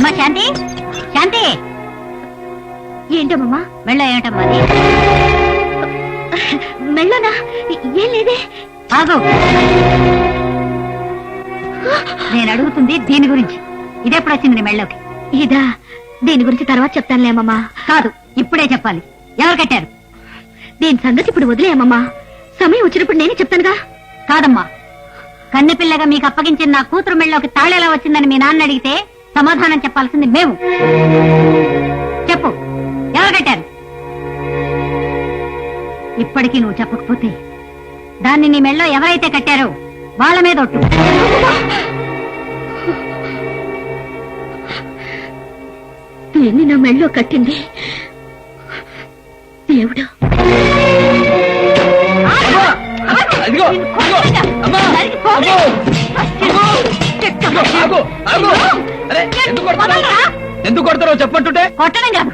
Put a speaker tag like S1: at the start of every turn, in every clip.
S1: అమ్మా శాంతి, శాంతి
S2: ఏంటమ్మా?
S1: మెళ్ళ ఏమిటమ్మా?
S2: మెళ్ళనా? ఏం లేదే.
S1: ఆగు, నేను అడుగుతుంది దీని గురించి. ఇదెప్పుడు వచ్చింది నీ మెళ్ళోకి?
S2: ఇదా? దీని గురించి తర్వాత చెప్తానులేమమ్మా.
S1: కాదు, ఇప్పుడే చెప్పాలి. ఎవరు కట్టారు?
S2: దీని సంగతి ఇప్పుడు వదిలేయమ్మా. సమయం వచ్చినప్పుడు నేనే చెప్తానుగా.
S1: కాదమ్మా, కన్నెపిల్లగా మీకు అప్పగించిన నా కూతురు మెళ్ళలోకి తాళేలా వచ్చిందని మీ నాన్న అడిగితే సమాధానం చెప్పాల్సింది మేము. చెప్పు, ఎవరు కట్టారు? ఇప్పటికీ నువ్వు చెప్పకపోతే దాన్ని నీ మెళ్ళో ఎవరైతే కట్టారో వాళ్ళ మీద ఒట్టు.
S2: దీన్ని నా మెళ్ళో కట్టింది దేవుడు.
S3: ఎందుకు కొడతారో చెప్పంటుంటే?
S1: కొట్టడం కాదు,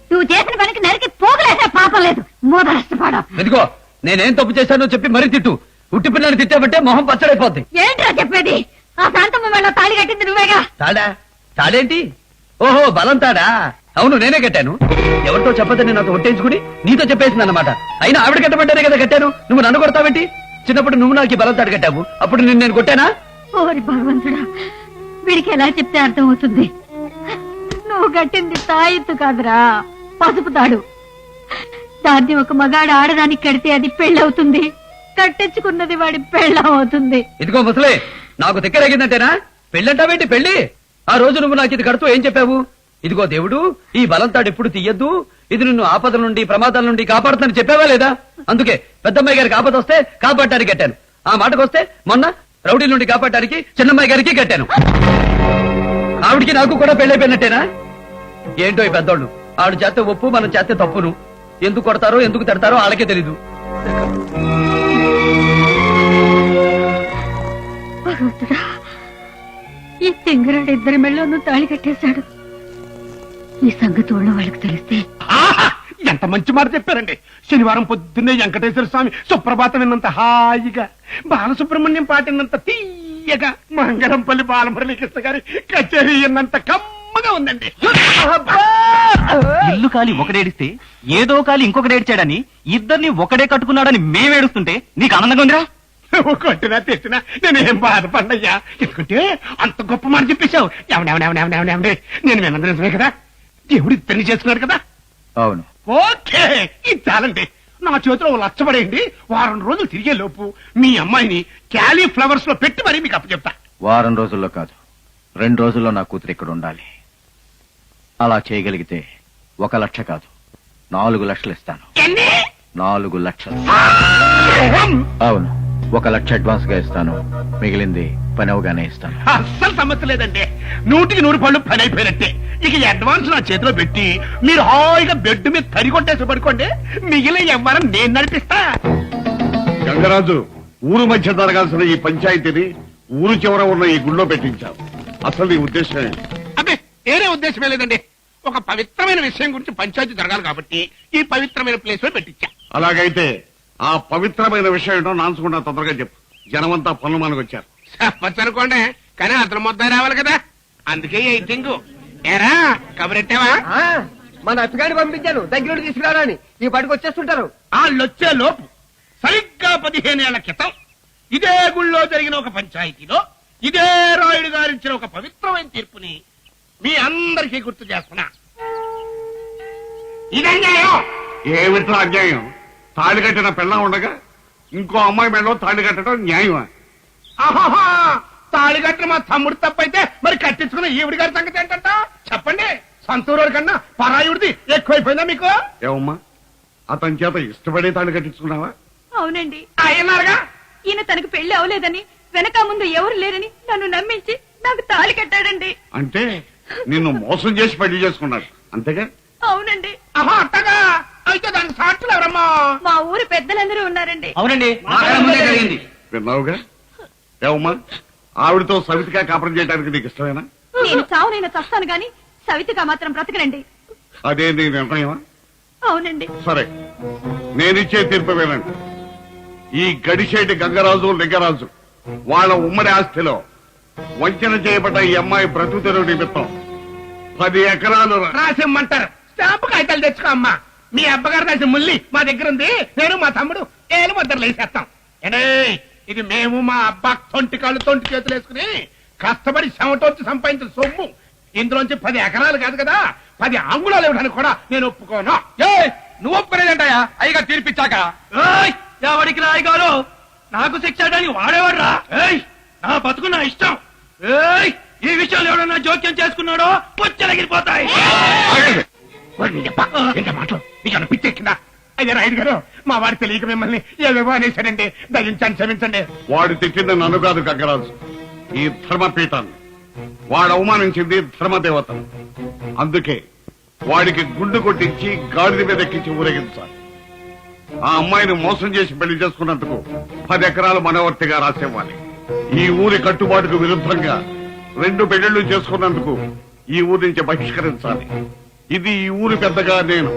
S1: నువ్వు చేసిన పనికి నరికి పోగలేసే పాపం లేదు. మోదరష్టపాడు.
S3: ఎందుకో నేనేం తప్పు చేశానో చెప్పి మరీ తిట్టు. ఉట్టి పిల్లని తిట్టామంటే మొహం పచ్చడైపోద్ది.
S1: ఏంట్రా చెప్పేది? ఆ శాంతమ్మ మెళ్ళో తాళి కట్టింది నువ్వేగా.
S3: తాడా? తాడేంటి? ఓహో, బలం తాడా? అవును, నేనే కట్టాను. ఎవరితో చెప్పదని నాతో ఒట్టేయించుకుని నీతో చెప్పేసింది అన్నమాట. అయినా ఆవిడ కట్టబడ్డానే కదా కట్టాను. నువ్వు నన్ను కొడతావేంటి? చిన్నప్పుడు నువ్వు నాకు బలం తాడు కట్టావు, అప్పుడు నేను కొట్టానా?
S1: ఓరి భగవంతుడా, వీడికి ఎలా చెప్తే అర్థం అవుతుంది? నువ్వు కట్టింది తాయెత్తు కాదురా, పసుపు తాడు. దాన్ని ఒక మగాడు ఆడదానికి కడితే అది పెళ్ళవుతుంది. కట్టించుకున్నది వాడి పెళ్ళం అవుతుంది.
S3: ఇదిగో ముసలే, నాకు తిక్కరేగిందంటేనా? పెళ్ళంటావేంటి? పెళ్లి ఆ రోజు నువ్వు నాకు ఇది కడుతూ ఏం చెప్పావు? ఇదిగో దేవుడు, ఈ బలంతాడు ఎప్పుడు తీయద్దు, ఇది నిన్ను ఆపదల నుండి ప్రమాదాల నుండి కాపాడుతుందని చెప్పావా లేదా? అందుకే పెద్దమ్మాయి గారికి ఆపద వస్తే కాపాడటానికి కట్టాను. ఆ మాటకు వస్తే మొన్న రౌడీల నుండి కాపాడటానికి చిన్నమ్మాయి గారికి కట్టాను. ఆవిడికి నాకు కూడా పెళ్ళైపోయినట్టేనా? ఏంటో ఈ పెద్దోళ్ళు, ఆవిడ చేస్తే ఒప్పు, మనం చేస్తే తప్పును. ఎందుకు కొడతారో ఎందుకు తిడతారో వాళ్ళకే తెలీదు.
S1: భగవంతుడా, ఈ తింగరాడు ఇద్దరి మెళ్ళను తాళి కట్టేశాడు. ఈ సంగతి ఊళ్ళో వాళ్ళకి తెలిస్తే.
S4: ఎంత మంచి మాట చెప్పారండి. శనివారం పొద్దున్నే వెంకటేశ్వర స్వామి సుప్రభాతం విన్నంత హాయిగా, బాలసుబ్రహ్మణ్యం పాటినంత తీయగా, మంగళంపల్లి బాలమురళీకృష్ణ గారి కచేరీ అన్నంత కమ్మగా ఉందండి.
S5: ఇల్లు కాలి ఒకడేడిస్తే ఏదో కాలి ఇంకొకడేడ్చాడని ఇద్దరిని ఒకడే కట్టుకున్నాడని మేమేడుస్తుంటే నీకు ఆనందంగా ఉందిరా?
S4: కొట్టినా తెచ్చినా నేనేం బాధపడ్డయ్యా. ఎందుకంటే అంత గొప్ప మాట చెప్పేశావు. ఎవడెవడెవడెవడెవడే, నేను విన్నది నిజమే కదా. దేవుడు ఇద్దరిని చేసుకున్నాడు కదా.
S5: అవును.
S4: ఓకే, ఇది చాలండి. నా చేతిలో లచ్చబడేయండి. వారం రోజులు తిరిగే లోపు మీ అమ్మాయిని క్యాలీఫ్లవర్స్ లో పెట్టి మరీ మీకు అప్పచెప్తా.
S5: వారం రోజుల్లో కాదు, 2 రోజుల్లో నా కూతురు ఇక్కడ ఉండాలి. అలా చేయగలిగితే 1 లక్ష కాదు, 4 లక్షలు ఇస్తాను. 4 లక్షలు. అవును, 1 లక్ష అడ్వాన్స్ గా ఇస్తాను, మిగిలింది పని అవగానే ఇస్తాను.
S4: అస్సలు సమస్య లేదండి. 100కి 100 పళ్ళు పని అయిపోయినట్టే. ఇక అడ్వాన్స్ నా చేతిలో పెట్టి మీరు హాయిగా బెడ్ మీద తరిగొట్టేసి పడుకోండి. మిగిలిన ఎవ్వరం నేను నడిపిస్తా.
S6: గంగరాజు, ఊరు మధ్య జరగాల్సిన ఈ పంచాయతీని ఊరు చివర ఉన్న ఈ గుళ్ళో పెట్టించావు. అసలు నీ ఉద్దేశం ఏంటి?
S4: అబ్బే, వేరే ఉద్దేశమే లేదండి. ఒక పవిత్రమైన విషయం గురించి పంచాయతీ జరగాలి కాబట్టి ఈ పవిత్రమైన ప్లేస్ లో పెట్టించా.
S6: అలాగైతే ఆ పవిత్రమైన విషయం ఏంటో నాన్సుకుంటా తొందరగా చెప్పు. జనమంతా పనులు మనకొచ్చారు.
S4: చెప్పచ్చు అనుకోండి, కానీ అతను మొత్తం రావాలి కదా. అందుకే ఈ థింగ్. ఏరా కబరెట్టావా?
S7: మన అత్తగారిని పంపించాను దగ్గర తీసుకురాని. ఈ పాటికి వచ్చేస్తుంటారు.
S4: వాళ్ళొచ్చే లోపు సరిగ్గా 15 ఏళ్ల క్రితం ఇదే గుళ్ళో జరిగిన ఒక పంచాయతీలో ఇదే రాయుడు గారిచ్చిన ఒక పవిత్రమైన తీర్పుని మీ అందరికీ గుర్తు చేస్తున్నా. ఇదన్యాయం.
S6: ఏమిట్రా అన్యాయం? తాళి కట్టిన పెళ్ళం ఉండగా ఇంకో అమ్మాయి మెడలో తాళి కట్టడం న్యాయమా?
S4: ఆహాహా, తాళి కట్టిన మా తమ్ముడు తప్పైతే మరి కట్టించుకున్న ఈవిడి గారి సంగతి ఏంటంట చెప్పండి. సంతూరు కన్నా పరాయుడిది ఎక్కువైపోయిందా మీకు?
S6: ఏమమ్మా, అతని చేత ఇష్టపడే తాళి కట్టించుకున్నావా?
S1: అవునండి,
S4: అయ్యన్నారుగా.
S1: ఈయన తనకు పెళ్లి అవలేదని, వెనక ముందు ఎవరు లేరని నన్ను నమ్మించి నాకు తాళి కట్టాడండి.
S6: అంటే నిన్ను మోసం చేసి పెళ్లి చేసుకున్నాడు అంతేగా?
S1: అవునండి.
S4: ఆహా, అట్టగా. అయితే దాని సాక్షులు ఎవరమ్మా?
S1: మా ఊరు పెద్దలందరూ ఉన్నారండి.
S5: అవునండి,
S6: విన్నావుగా. ఏమమ్మా, ఆవిడతో సవితిగా కాపురం చేయడానికి నీకు ఇష్టమేనా?
S1: నేను చావునైనా చస్తాను గాని సవితిగా మాత్రం బ్రతకనండి.
S6: అదే నీ నిర్ణయమా?
S1: అవునండి.
S6: సరే, నేనిచ్చే తీర్పు వినండి. ఈ గడిచేటి గంగరాజు లింగరాజు వాళ్ళ ఉమ్మడి ఆస్తిలో వంచన చేయబడ్డ ఈ అమ్మాయి బ్రతుకుతెరువు నిమిత్తం 10 ఎకరాలు
S4: రాసిమ్మంటారు. స్టాంపు కాగితాలు తెచ్చుకో అమ్మా. మీ అబ్బగారు రాసిన ముల్లి మా దగ్గర ఉంది. నేను మా తమ్ముడు ఏలు ముద్దరు వేసేస్తాం. ఇది మేము మా అబ్బా తొంటి కాళ్ళు తొంటి చేతులు వేసుకుని కష్టపడి చెమటొచ్చి సంపాదించిన సొమ్ము. ఇందులోంచి 10 ఎకరాలు కాదు కదా, 10 అంగుళాలు ఇవ్వడానికి కూడా నేను ఒప్పుకోను.
S3: నువ్వు ఒప్పుకునేదంటాయా అయ్యగా తీర్పిచ్చాక? ఎవరికి రాయి గారు నాకు శిక్ష చేయడానికి వాడేవాడ్రా? నా బతుకు నా ఇష్టం. ఈ విషయాలు ఎవడన్నా జోక్యం చేసుకున్నాడో పుచ్చలగిరిపోతాయి.
S4: మాటలు నీకు పిచ్చెక్కిందా? అయ్యా రాయుడు గారు, మా వాడి తెలియక మిమ్మల్ని ఏవేవో అనేసానండి. దయించండి, క్షమించండి.
S6: వాడు తిట్టింది నన్ను కాదు గంగరాజు, ఈ ధర్మపీఠాన్ని. వాడు అవమానించింది ధర్మదేవతను. అందుకే వాడికి గుండు కొట్టించి గాడిద మీద ఎక్కించి ఊరేగించాలి. ఆ అమ్మాయిని మోసం చేసి పెళ్లి చేసుకున్నందుకు 10 ఎకరాలు మనవర్తిగా రాసివ్వాలి. ఈ ఊరి కట్టుబాటుకు విరుద్ధంగా 2 పెళ్లిళ్లు చేసుకున్నందుకు ఈ ఊరి నుంచి బహిష్కరించాలి. ఇది ఈ ఊరి పెద్దగా నేను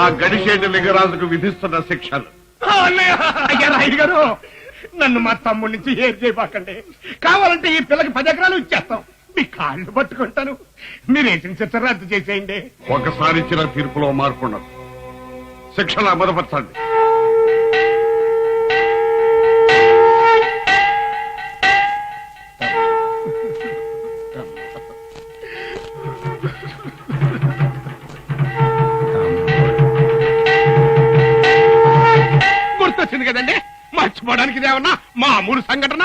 S6: ఆ గడిచేటి లింగరాజుకు విధిస్తున్న శిక్షలు.
S4: అయ్యా రాయుడు గారు, నన్ను మా తమ్ముడి నుంచి ఏం చేయబాకండి. కావాలంటే ఈ పిల్లకి 10 ఎకరాలు ఇచ్చేస్తాం. మీ కాళ్ళు పట్టుకుంటాను. మీరేసిన శిక్ష రద్దు చేసేయండి.
S6: ఒకసారి ఇచ్చిన తీర్పులో మార్పు ఉండదు. శిక్షలు అమలుపరచండి.
S4: గుర్తొచ్చింది కదండి, మర్చిపోవడానికి ఇదేమన్నా మామూలు సంఘటన.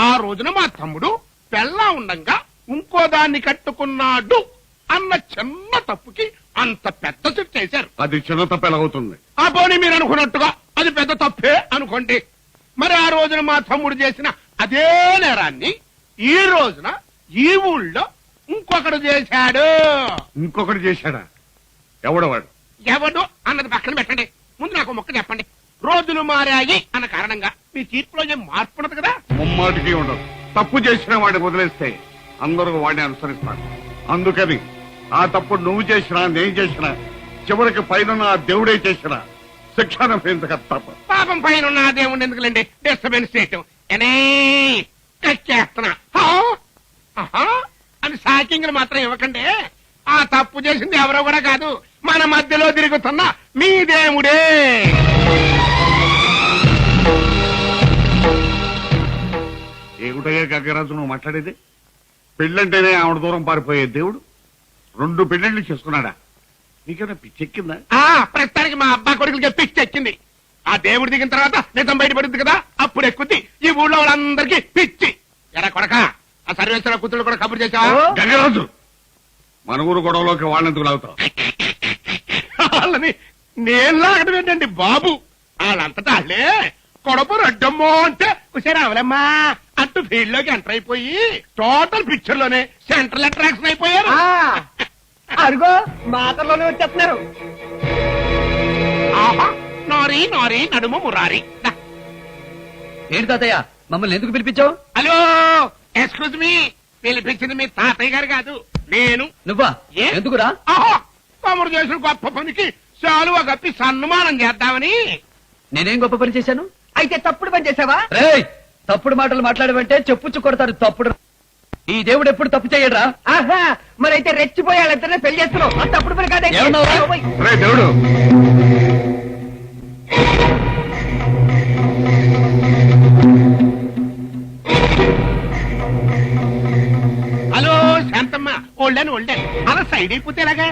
S4: ఆ రోజున మా తమ్ముడు పెళ్ళా ఉండంగా ఇంకో దాన్ని కట్టుకున్నాడు అన్న చిన్న తప్పుకి అంత పెద్ద శిక్ష చేశారు.
S6: అది చిన్న తప్పు ఎలాగవుతుంది?
S4: ఆ పోనీ మీరు అనుకున్నట్టుగా అది పెద్ద తప్పే అనుకోండి. మరి ఆ రోజున మా తమ్ముడు చేసిన అదే నేరాన్ని ఈ రోజున ఈ ఊళ్ళో ఇంకొకడు చేశాడు.
S6: ఇంకొకటి చేశాడా? ఎవడవాడు?
S4: ఎవడు అన్నది పక్కన పెట్టండి. ముందు నాకు మొక్క చెప్పండి. రోజులు మారాయి అన్న కారణంగా మీ తీర్పులో ఏం మార్పు ఉండదు కదా?
S6: ముమ్మాటికి ఉండదు. తప్పు చేసిన వాడిని వదిలేస్తే అందరూ వాడిని అనుసరిస్తారు. అందుకని ఆ తప్పు నువ్వు చేసినా నేను చేసినా చివరికి పైన ఆ దేవుడే చేసినా శిక్ష అనుభవించక తప్ప.
S4: పాపం పైన ఉన్న దేవుడిని ఎందుకులేండి డిస్టర్బెన్స్ చేయటం. ఎక్కేస్తున్నా అని సాకింగ్లు మాత్రం ఇవ్వకండి. ఆ తప్పు చేసింది ఎవరో కూడా కాదు, మన మధ్యలో తిరుగుతున్న మీ దేవుడే.
S6: ఏమిటయ్యా గగ్గరాజు నువ్వు మాట్లాడేది? పెళ్ళంటేనే ఆవిడ దూరం పారిపోయే దేవుడు 2 పెళ్ళిళ్ళు చేసుకున్నాడా? నీకేమైనా పిచ్చెక్కిందా?
S4: ప్రస్తుతానికి మా అబ్బా కొడుకులకి పిచ్చెక్కింది. ఆ దేవుడు దిగిన తర్వాత నిజం బయటపడుద్ది కదా, అప్పుడు ఎక్కుద్ది. ఈ ఊళ్ళో వాళ్ళందరికీ పిచ్చి. ఎరా కొడక, ఆ సర్వేశ్వర కూతురు కూడా కబురు చేసావా?
S6: గగ్గరాజు, మన ఊరు గొడవలోకి వాళ్ళెందుకు లాగుతావు?
S4: వాళ్ళని నేను లాగడం ఏంటండి బాబు? వాళ్ళంతటా వాళ్ళే కొడపు రడ్డమ్మో అంటే కుసేరావులమ్మా అటు ఫీల్డ్ లోకి ఎంటర్ అయిపోయి టోటల్ పిక్చర్ లోనే సెంట్రల్ అట్రాక్షన్ అయిపోయారు.
S7: అరుగో మాటల్లోనే వచ్చేస్తున్నారు.
S4: ఆహా, నారీ నారీ నడుము మురారి.
S3: ఏంటి తాతయ్య మమ్మల్ని ఎందుకు పిలిపించావు?
S4: హలో, ఎక్స్క్యూజ్ మీ, పిలిపించింది మీ తాతయ్య గారు కాదు, నేను.
S3: నువ్వా?
S4: ఏ?
S3: ఎందుకురా?
S4: ఆహా, తమరు చేసిన గొప్ప పనికి శాలువా కప్పి సన్మానం చేద్దామని.
S3: నేనేం గొప్ప పని చేశాను?
S7: అయితే తప్పుడు పని చేసావా?
S3: రేయ్, తప్పుడు మాటలు మాట్లాడమంటే చెప్పుచ్చు కొడతారు. తప్పుడు ఈ దేవుడు ఎప్పుడు తప్పు చేయడరా?
S7: ఆహా, మరైతే రెచ్చిపోయి వాళ్ళిద్దరినే పెళ్లి చేస్తున్నావు. ఆ తప్పుడు పని కాదే.
S3: ఏమన్నావురా?
S6: రే దేవుడు,
S4: హలో శాంతమ్మ, ఓల్డెన్ అలా సైడ్ అయిపోతే ఎలాగా?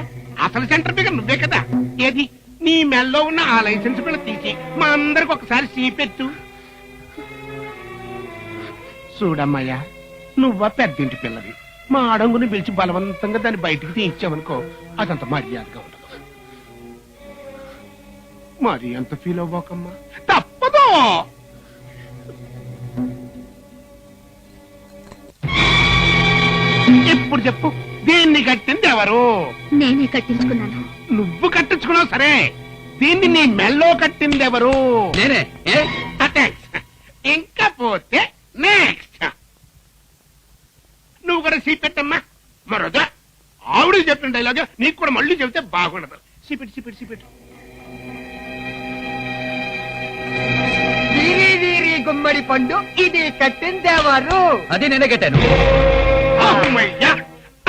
S4: అసలు సెంటర్ బిగర్ నువ్వే కదా. ఏది నీ మెల్లో ఉన్న ఆ లైసెన్స్ బిళ్ళ తీసి మా అందరికి ఒకసారి సీపెట్టు. చూడమ్మయ్యా, నువ్వా పెద్దింటి పిల్లవి. మా అడంగుని పిలిచి బలవంతంగా దాన్ని బయటికి తీయించావనుకో, అదంత మర్యాదగా ఉండదు. మరి ఎంత ఫీల్ అవ్వకమ్మా, తప్పదు. ఇప్పుడు చెప్పు, దీన్ని కట్టింది ఎవరు?
S2: నేనే కట్టించుకున్నాను.
S4: నువ్వు కట్టించుకున్నావు సరే, దీన్ని నీ మెల్లో కట్టింది ఎవరు?
S3: నేనే. ఏ?
S4: ఇంకా పోతే నెక్స్ట్ నువ్వు కూడా సీ పెట్టమ్మా. మరోదా ఆవిడ చెప్పిన డైలాగ్ నీకు కూడా మళ్ళీ చెబితే బాగుండదు. సీపెట్టు.
S7: వీరి గుమ్మడి పండు ఇది కట్టిందేవారు?
S3: అది నేనే కట్టాను.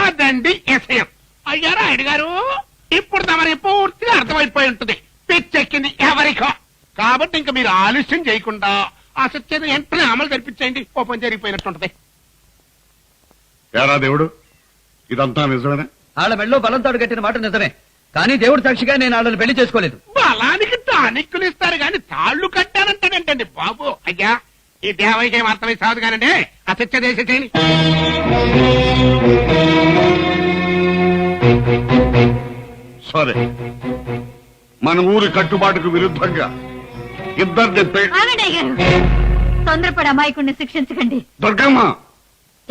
S4: అదండి ఎసయం. అయ్యా రాయుడు గారు, ఇప్పుడు తమరి పూర్తిగా అర్థమైపోయి ఉంటుంది పిచ్చెక్కింది ఎవరికో. కాబట్టి ఇంకా మీరు ఆలస్యం చేయకుండా ఆ సత్యాన్ని వెంటనే అమలు జరిపించేయండి. కోపం జరిగిపోయినట్టుంటది.
S6: ఏరా దేవుడు, ఇదంతా నిజమేనా?
S3: వాళ్ళ మెళ్ళో బలంతాడు కట్టిన మాట నిజమే, కానీ దేవుడు సాక్షిగా నేను వాళ్ళని పెళ్లి చేసుకోలేదు.
S4: బలానికి టానిక్కులు ఇస్తారు కానీ తాళ్లు కట్టానంటాడంటండి బాబు. అయ్యా, ఈ దేవయ్యకి ఏం అర్థమై సాదు కానండి. ఆ సత్య దేశ చేయండి.
S6: సరే, మన ఊరి కట్టుబాటుకు విరుద్ధంగా ఇద్దరిని
S1: ఆగండి అయ్యారు, తొందరపడి అమాయకుడిని శిక్షించకండి.
S6: దుర్గమ్మ,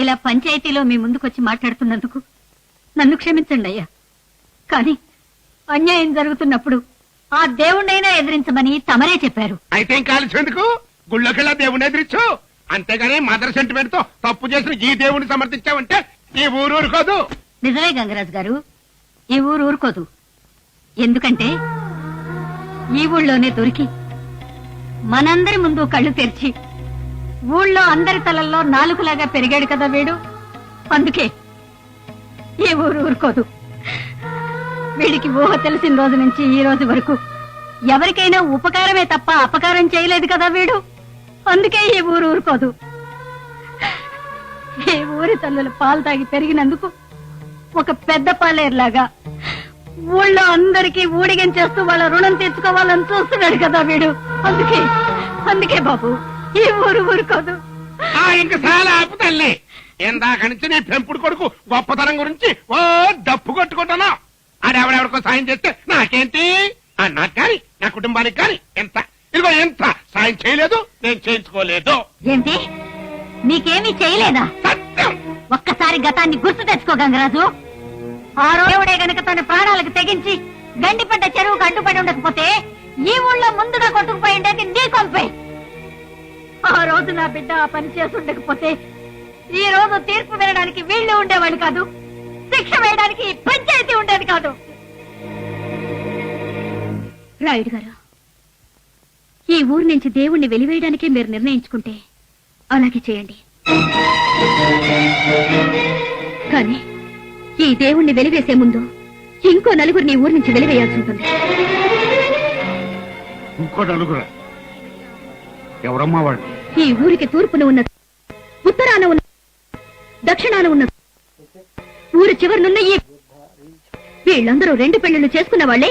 S1: ఇలా పంచాయతీలో మీ ముందుకొచ్చి మాట్లాడుతున్నందుకు నన్ను క్షమించండి అయ్యా. కానీ అన్యాయం జరుగుతున్నప్పుడు ఆ దేవుణ్ణైనా ఎదిరించమని తమరే చెప్పారు.
S4: అయితే ఏం కాల్చేందుకు గుళ్ళోకెళ్ళా దేవుని ఎదిరించు. అంతేగాని మదర్ సెంటిమెంట్ తో తప్పు చేసిన ఈ దేవుని సమర్థించావంటే ఈ ఊరు ఊరుకోదు.
S1: నిజమే గంగరాజు గారు, ఈ ఊరు ఊరుకోదు. ఎందుకంటే ఈ ఊళ్ళోనే దొరికి మనందరి ముందు కళ్ళు తెరిచి ఊళ్ళో అందరి తలల్లో నాలుగులాగా పెరిగాడు కదా వీడు. అందుకే ఈ ఊరు ఊరుకోదు. వీడికి ఊహ తెలిసిన రోజు నుంచి ఈ రోజు వరకు ఎవరికైనా ఉపకారమే తప్ప అపకారం చేయలేదు కదా వీడు. అందుకే ఈ ఊరు ఊరుకోదు. ఈ ఊరి తల్లులు పాలు తాగి పెరిగినందుకు ఒక పెద్ద పాలేరులాగా ఊళ్ళో అందరికీ ఊడిగం చేస్తూ వాళ్ళ రుణం తీర్చుకోవాలని చూస్తున్నాడు కదా వీడు. అందుకే బాబు ఈ ఊరు ఊరుకోదు.
S4: ఇంక చాలా ఆపుతల్లి. ఇందాక నుంచి నీ పెంపుడు కొడుకు గొప్పతనం గురించి ఓ డప్పు కొట్టుకుంటాను. ఆడెవడెవడికో సాయం చేస్తే నాకేంటి? నాకు కానీ నా కుటుంబానికి కానీ ఎంత ఇదిగో ఎంత సాయం చేయలేదు, నేను చేయించుకోలేదు.
S1: ఏంటి, నీకేమీ చేయలేదా?
S4: సత్యం.
S1: ఒక్కసారి గతాన్ని గుర్తు తెచ్చుకో గంగరాజు. ఆ రోజుడే గనక తన ప్రాణాలకు తెగించి గండిపడ్డ చెరువుకు అడ్డుపడి ఉండకపోతే ఈ ఊళ్ళో ముందుగా కొట్టుకుపోయి ఉండేది నీ కొంపే. ఆ రోజు నా బిడ్డ ఆ పని చేసి ఉండకపోతే ఈ రోజు తీర్పు వినడానికి వీళ్ళు ఉండేవాళ్ళు కాదు, శిక్ష వేయడానికి పంచాయతీ ఉండేది కాదు.
S2: రాయుడు గారు, ఈ ఊరు నుంచి దేవుణ్ణి వెలివేయడానికే మీరు నిర్ణయించుకుంటే అలాగే చేయండి. కానీ ఈ దేవుణ్ణి వెలివేసే ముందు ఇంకో నలుగురిని ఊరి నుంచి వెలివేయాల్సి ఉంటుంది.
S6: ఇంకో నలుగురా? ఎవరమ్మా వాడు?
S2: ఈ ఊరికి తూర్పున ఉన్న, ఉత్తరాన ఉన్న, దక్షిణాన ఉన్న, ఊరి చివరినున్న ఈ వీళ్ళందరూ 2 పెళ్లిళ్లు చేసుకున్న వాళ్లే,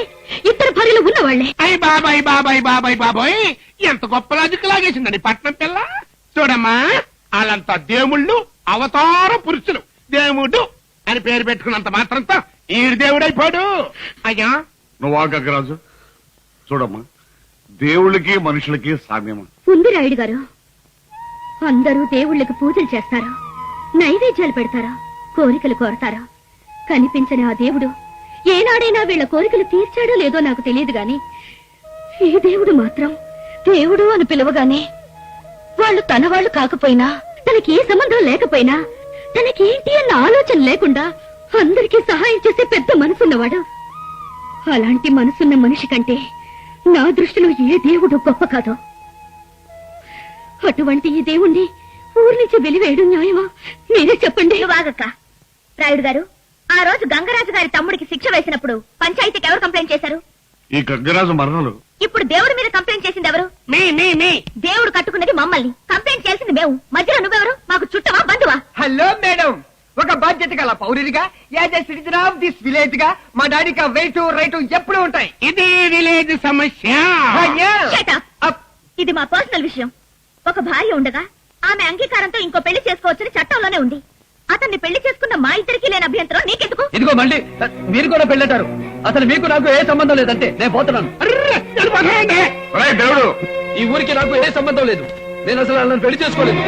S2: 2 భార్యలు ఉన్న వాళ్లే.
S4: అయ్య బాబాయ్ బాబాయ్ బాబాయ్ బాబాయ్, ఎంత గొప్ప లాజిక్ లాగేసిందని పట్నం పిల్ల. చూడమ్మా, వాళ్ళంతా దేవుళ్ళు, అవతార పురుషులు. దేవుడు అని పేరు పెట్టుకున్నంత మాత్రంతో ఈ దేవుడైపోడు. అయ్యా
S6: నువ్వు గంగరాజు, చూడమ్మా, దేవుళ్ళకి మనుషులకి సామ్యమా?
S2: ఉంది రాయుడు గారు. అందరూ దేవుళ్ళకి పూజలు చేస్తారు, నైవేద్యాలు పెడతారు, కోరికలు కోరతారు. కనిపించని ఆ దేవుడు ఏనాడైనా వీళ్ళ కోరికలు తీర్చాడో లేదో నాకు తెలియదు గాని ఈ దేవుడు మాత్రం దేవుడు అని పిలవగానే వాళ్ళు తన వాళ్ళు కాకపోయినా, తనకి ఏ సంబంధం లేకపోయినా, తనకేంటి అన్న ఆలోచన లేకుండా అందరికీ సహాయం చేసే పెద్ద మనసున్నవాడు. అలాంటి మనసున్న మనిషి కంటే నా దృష్టిలో ఏ దేవుడు గొప్ప కాదు. అటువంటి ఈ దేవుణ్ణి ఊరి నుంచి వెలివేయడం న్యాయమా? మీరే చెప్పండి.
S8: వాగక్క. రాయుడు గారు, ఆ రోజు గంగరాజు గారి తమ్ముడికి శిక్ష వేసినప్పుడు పంచాయతీకి ఎవరు కంప్లైంట్ చేశారు?
S6: ఈ గంగరాజు మరణలు.
S8: ఇప్పుడు దేవుడి మీద కంప్లైంట్ చేసింది ఎవరు?
S4: మీ
S8: దేవుడు కట్టుకున్నది మమ్మల్ని, కంప్లైంట్ చేసింది మేము. మధ్యలో నువ్వెవరు? మాకు చుట్టమా బంధువా?
S7: హలో మేడం, ఒక బాధ్యత గల పౌరుడిగా, as a citizen of this village గా మా డాడీకి వెయిట్ రైట్ ఎప్పుడు ఉంటాయి.
S4: ఇది విలేజ్ సమస్య.
S8: Shut up. ఇది మా పర్సనల్ విషయం. ఒక భార్య ఉండగా ఆమె అంగీకారంతో ఇంకో పెళ్లి చేసుకోవచ్చని చట్టంలోనే ఉంది. అతన్ని పెళ్లి చేసుకున్న మా ఇద్దరికి లేని అభ్యంతరం నీకెందుకు?
S3: ఇదిగో మళ్ళీ మీరు కూడా పెళ్ళంటారు. అసలు మీకు నాకు ఏ సంబంధం లేదంటే నేను పోతున్నాను.
S6: ఒరేయ్ దేవుడు,
S3: ఈ ఊరికి నాకు ఏ సంబంధం లేదు. నేను అసలు వాళ్ళని పెళ్లి చేసుకోలేదు.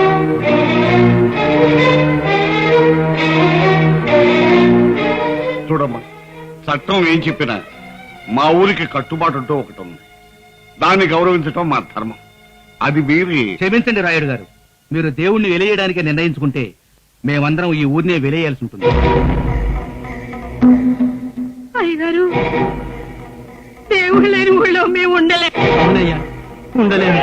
S6: చూడమ్మా, చట్టం ఏం చెప్పినా మా ఊరికి కట్టుబాటు అంటూ ఒకటి ఉంది. దాన్ని గౌరవించటం మా ధర్మం. అది మీరి
S9: క్షమించండి రాయుడు గారు, మీరు దేవుణ్ణి వెలియడానికి నిర్ణయించుకుంటే మేమందరం ఈ ఊరినే వెలియాల్సి ఉంటుంది.
S1: అయ్యగారు, దేవుడు లేని ఊళ్ళో మేము ఉండలే.
S9: అవునయ్యా, ఉండలేము.